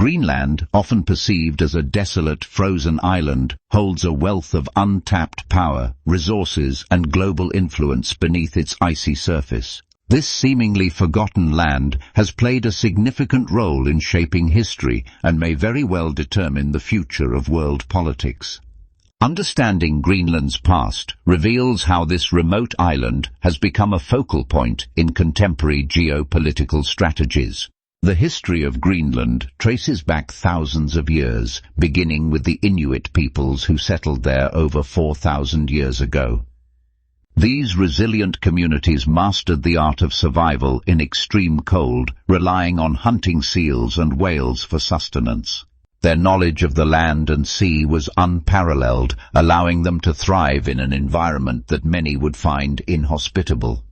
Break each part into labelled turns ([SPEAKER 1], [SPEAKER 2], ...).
[SPEAKER 1] Greenland, often perceived as a desolate, frozen island, holds a wealth of untapped power, resources, and global influence beneath its icy surface. This seemingly forgotten land has played a significant role in shaping history and may very well determine the future of world politics. Understanding Greenland's past reveals how this remote island has become a focal point in contemporary geopolitical strategies. The history of Greenland traces back thousands of years, beginning with the Inuit peoples who settled there over 4,000 years ago. These resilient communities mastered the art of survival in extreme cold, relying on hunting seals and whales for sustenance. Their knowledge of the land and sea was unparalleled, allowing them to thrive in an environment that many would find inhospitable.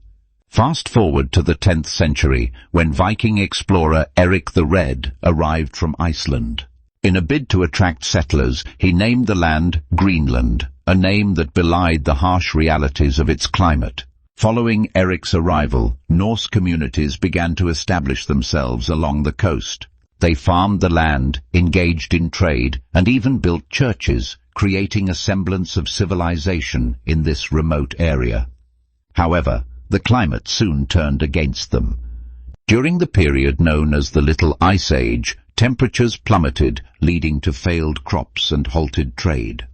[SPEAKER 1] Fast forward to the 10th century, when Viking explorer Eric the Red arrived from Iceland. In a bid to attract settlers, he named the land Greenland, a name that belied the harsh realities of its climate. Following Eric's arrival, Norse communities began to establish themselves along the coast. They farmed the land, engaged in trade, and even built churches, creating a semblance of civilization in this remote area. However, the climate soon turned against them. During the period known as the Little Ice Age, temperatures plummeted, leading to failed crops and halted trade.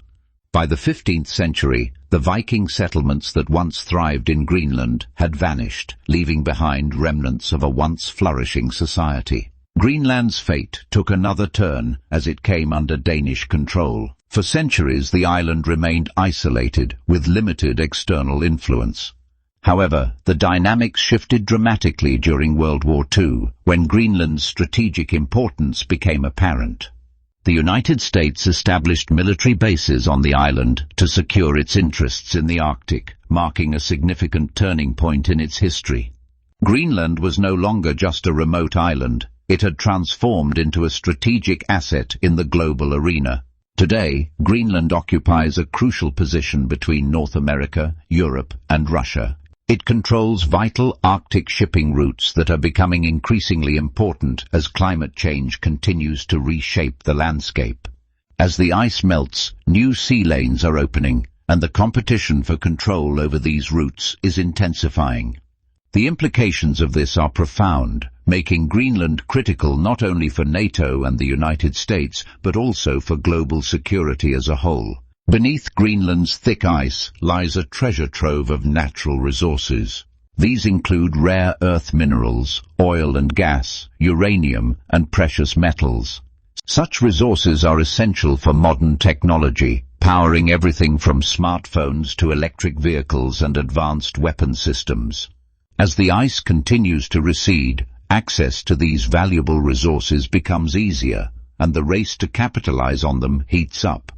[SPEAKER 1] By the 15th century, the Viking settlements that once thrived in Greenland had vanished, leaving behind remnants of a once flourishing society. Greenland's fate took another turn as it came under Danish control. For centuries, the island remained isolated, with limited external influence. However, the dynamics shifted dramatically during World War II, when Greenland's strategic importance became apparent. The United States established military bases on the island to secure its interests in the Arctic, marking a significant turning point in its history. Greenland was no longer just a remote island. It had transformed into a strategic asset in the global arena. Today, Greenland occupies a crucial position between North America, Europe, and Russia. It controls vital Arctic shipping routes that are becoming increasingly important as climate change continues to reshape the landscape. As the ice melts, new sea lanes are opening, and the competition for control over these routes is intensifying. The implications of this are profound, making Greenland critical not only for NATO and the United States, but also for global security as a whole. Beneath Greenland's thick ice lies a treasure trove of natural resources. These include rare earth minerals, oil and gas, uranium, and precious metals. Such resources are essential for modern technology, powering everything from smartphones to electric vehicles and advanced weapon systems. As the ice continues to recede, access to these valuable resources becomes easier, and the race to capitalize on them heats up.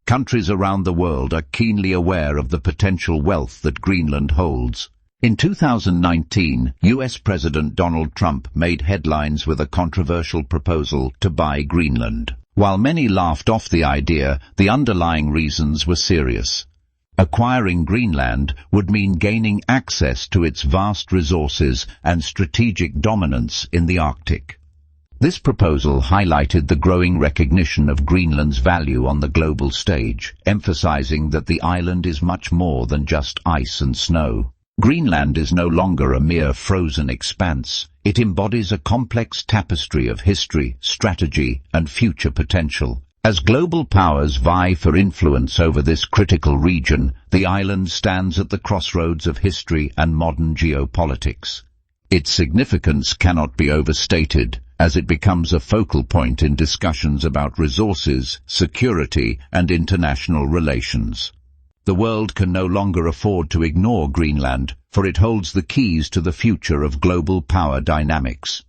[SPEAKER 1] Countries around the world are keenly aware of the potential wealth that Greenland holds. In 2019, US President Donald Trump made headlines with a controversial proposal to buy Greenland. While many laughed off the idea, the underlying reasons were serious. Acquiring Greenland would mean gaining access to its vast resources and strategic dominance in the Arctic. This proposal highlighted the growing recognition of Greenland's value on the global stage, emphasizing that the island is much more than just ice and snow. Greenland is no longer a mere frozen expanse. It embodies a complex tapestry of history, strategy, and future potential. As global powers vie for influence over this critical region, the island stands at the crossroads of history and modern geopolitics. Its significance cannot be overstated, as it becomes a focal point in discussions about resources, security, and international relations. The world can no longer afford to ignore Greenland, for it holds the keys to the future of global power dynamics.